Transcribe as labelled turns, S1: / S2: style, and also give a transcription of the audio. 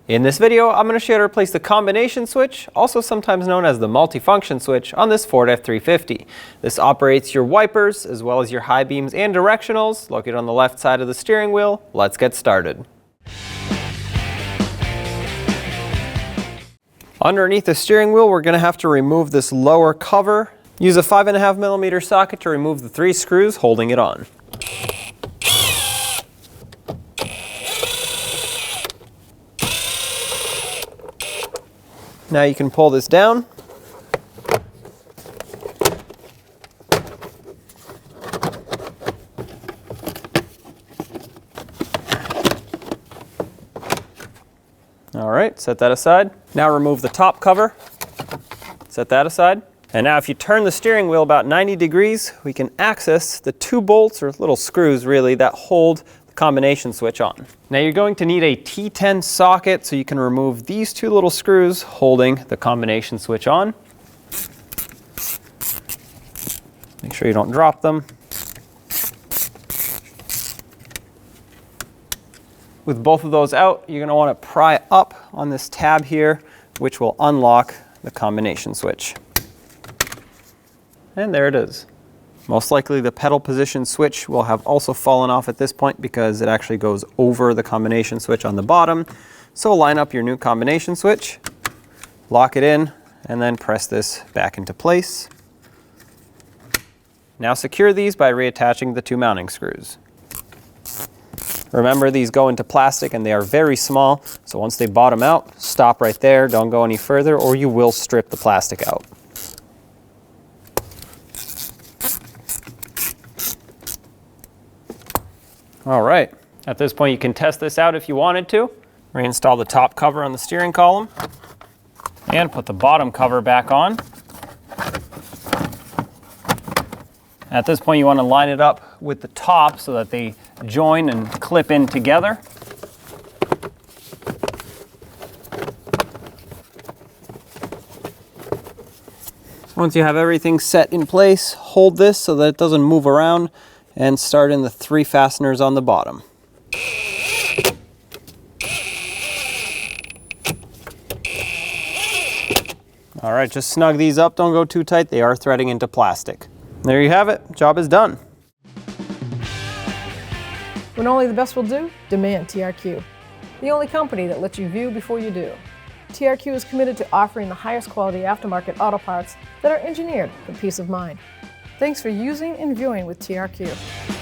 S1: In this video, I'm going to show you how to replace the combination switch, also sometimes known as the multifunction switch, on this Ford F-350. This operates your wipers, as well as your high beams and directionals, located on the left side of the steering wheel. Let's get started. Underneath the steering wheel, we're going to have to remove this lower cover. Use a 5.5mm socket to remove the 3 screws holding it on. Now you can pull this down. All right, set that aside. Now remove the top cover. Set that aside. And now if you turn the steering wheel about 90 degrees, we can access the 2 bolts, or little screws really, that hold the combination switch on. Now you're going to need a T10 socket so you can remove these 2 little screws holding the combination switch on. Make sure you don't drop them. With both of those out, you're going to want to pry up on this tab here, which will unlock the combination switch. And there it is. Most likely the pedal position switch will have also fallen off at this point because it actually goes over the combination switch on the bottom. So line up your new combination switch, lock it in, and then press this back into place. Now secure these by reattaching the 2 mounting screws. Remember, these go into plastic and they are very small, so once they bottom out, stop right there, don't go any further, or you will strip the plastic out. All right, at this point you can test this out if you wanted to. Reinstall the top cover on the steering column and put the bottom cover back on. At this point you want to line it up with the top so that they join and clip in together. Once you have everything set in place, hold this so that it doesn't move around and start in the 3 fasteners on the bottom. All right, just snug these up, don't go too tight, they are threading into plastic. There you have it, job is done.
S2: When only the best will do, demand TRQ. The only company that lets you view before you do. TRQ is committed to offering the highest quality aftermarket auto parts that are engineered for peace of mind. Thanks for using and viewing with TRQ.